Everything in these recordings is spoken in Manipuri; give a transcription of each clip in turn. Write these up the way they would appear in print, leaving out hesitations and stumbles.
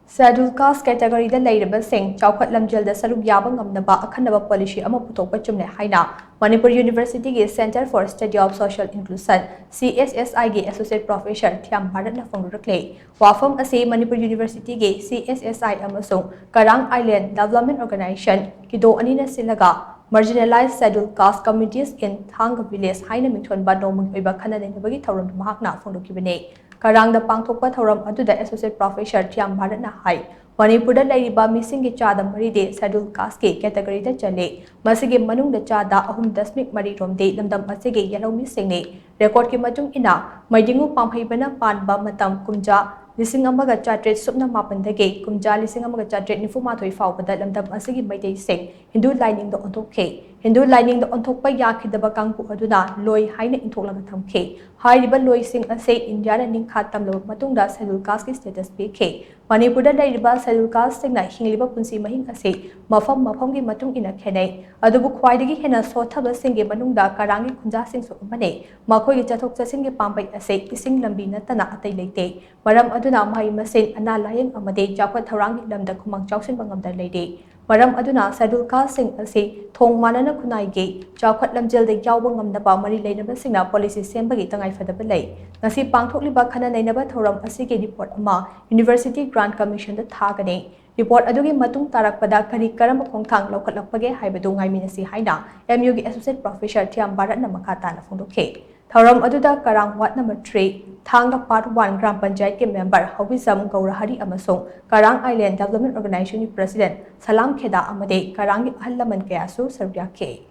Scheduled caste category the Leiraba sing Chaokhat-Lamjel the Saruk Yaba Ngamnaba Akhannaba policy Puthokpa Chumle haina Manipur University Center for Study of Social Inclusion CSSI Associate Professor Thiyam Bharat na phongdorakli wafam ase Manipur University CSSI amasung Karang Island Development Organization kido anina silaga marginalized scheduled caste communities in Thanga village haina mingthon ba nomung oiba khana nenabagi thauram mahakna phongdokibane Karang the Puthokpa Thoram adu the Associate Professor Thiyam Bharat na hai Manipur da Leiraba missing ki chada mari de scheduled caste ke category da chale masige manung da chada ahum dasmik mari rom de lamdam asige yellow missing ne record ki matung ina maidingu pamhaibana panba matam kumja lising amaga chatret supna mapandage kumja lising amaga chatret nifumathoi faubada lamdam asige maidei sing Hindu lining the ontokhe Hindu lining the ontokpa yakhidaba kangpu aduna loi haina intolaga thamkhe Hariba loi sing ase India na ningkhat tamlo matungda scheduled caste status pk Manipur da Leiraba scheduled caste sing na hingliba punsi mahing ase mafam gi matung ina khenai adubu khwaidagi hena sothaba singe manungda karangi khunja sing so mane makhoi gi chathok chasing gi pambai ase ising lambi natana atai leite maram aduna mai masen ana layeng amade chakwa tharangi lamda khumang chawsin bangamda leide Maram aduna scheduled caste sing ase thong manana khunai ge Chaokhat-Lamjel de yawba ngamnaba mari leinaba singna policy sembagi tangai fadaba lei ngasi pangthokliba khana leinaba thoram asige report ama University Grant Commission da thagane report adugi matung tarakpada kari karam khongthang lokhatlakpage haibadu ngaiminasi haina MU gi Associate Professor Thiyam Bharat na makhata na phongdokhe Thoram aduda Karang Ward number 3 Thanga Part 1 Gram Panchayat ke member Hawizam Gaurahari amasung Karang Island Development Organization President Salam Kheda amade Karang Hallaman kayasu sarbyakhe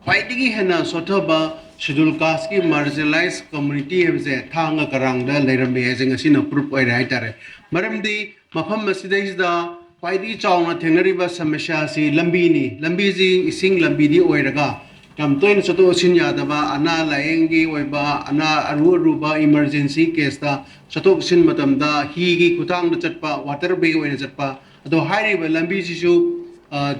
Fighting hena sotoba scheduled caste ki marginalized community hebse thanga Karang da Leiraba hazing asina proof oi right are maramdi mafam masidais da Paidi Chong Teneriba Samashasi Lambini, Lambizi, Sing Lambidi Oiraga, Tamtoin Soto Sinyadaba, Ana Laengi, Weba, Ana Aruba, emergency case, Satok Sin Matamda, Higi, Kutang the Chatpa, Water Bay or Zatpa, though Hari Lambizi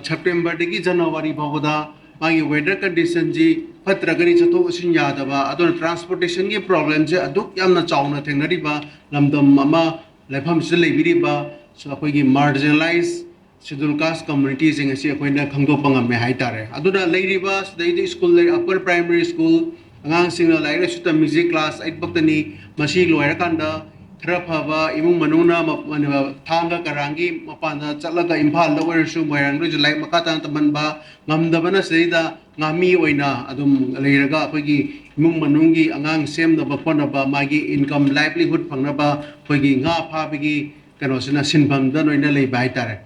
September, Digi January Bogoda, my weather conditions, Patragani Sato Sinyadaba, Adon transportation problems, Aduk Yamna Chong Teneriba, Lamdam Mama, Lepam Silibiriba. So we marginalized scheduled caste communities in Asia Quina Kango Pangam Haitare. Aduna Leiraba, the school, upper primary school, Angang Singer Laira Suta music class, 8 Baktani, Mashi Loirakanda, Trapava, Imu Manuna, Tanga Karangi, Mapana, Chalaka Impal, Lower Shum, where I'm like Makata Tamanba, Namdabana Seda, Ngami Oina, Adum Leiraga, Pagi, Imu Manungi, Angang Sem, the Baponaba, Magi, income livelihood Pangnaba, Pagi, Nga Pabigi. Kanosina sinbam da noina lei baitare